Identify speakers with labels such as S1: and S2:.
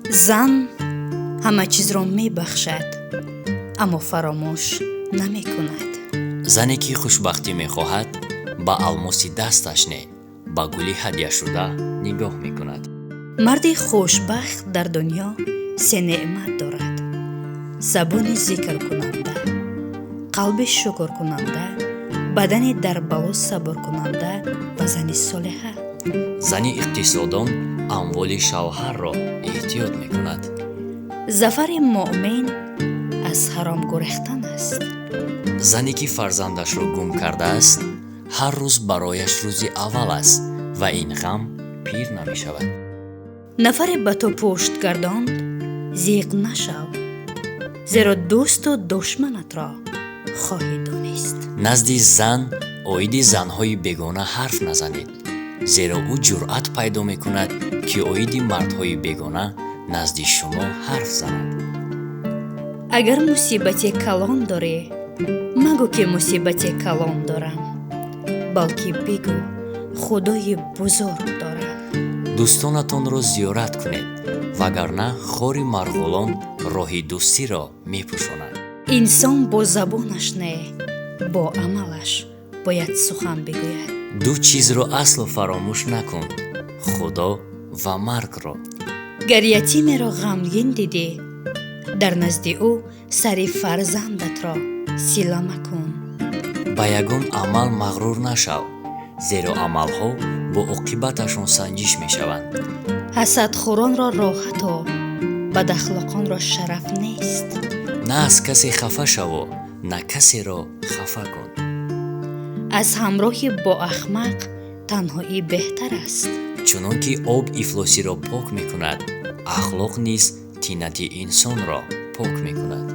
S1: зан ҳама чизро мебахшад, аммо фаромӯш намекунад.
S2: зане ки хушбахтӣ мехоҳад ба алмоси дасташ не ба гули ҳадияшуда нигоҳ мекунад.
S1: марди хушбахт дар дунё се неъмат дорад: забони зикркунанда, қалби шукркунанда, бадани дар бало сабркунанда ва зани солиҳа.
S2: зани иқтисодон амволи шавҳарро эҳтиёт мекунад.
S1: зафари муъмин аз ҳаром гурехтан аст.
S2: зане ки фарзандашро гум кардааст, ҳар рӯз барояш рӯзи аввал аст ва ин ғам пир намешавад.
S1: нафаре ба ту пушт гардонд, зиқ нашав, зеро дӯсту душманатро хоҳӣ донист.
S2: назди зан оиди занҳои бегона ҳарф назанед, зеро ӯ ҷуръат пайдо мекунад ки оиди мардҳои бегона назди шумо ҳарф занад.
S1: агар мусибати калон дорӣ, магӯ ки мусибати калон дорам, балки бигӯ худои бузург дорам.
S2: дӯстонатонро зиёрат кунед, вагарна хори марғулон роҳи дӯстиро мепӯшонад.
S1: инсон бо забонаш не, бо амалаш бояд сухан бигӯяд.
S2: ду чизро аслу фаромӯш накун: худо ва маргро.
S1: гар ятимеро ғамгин дидӣ, дар назди ӯ сари фарзандатро сила макун.
S2: ба ягон амал мағрур нашав, зеро амалҳо бо оқибаташон санҷиш мешаванд.
S1: ҳасадхӯронро роҳату бадахлоқонро шараф нест.
S2: на аз касе хафа шаву, на касеро хафа кун.
S1: аз ҳамроҳи боахмақ танҳоӣ беҳтар аст.
S2: чунон ки об ифлосиро пок мекунад, ахлоқ низ тинати инсонро пок мекунад.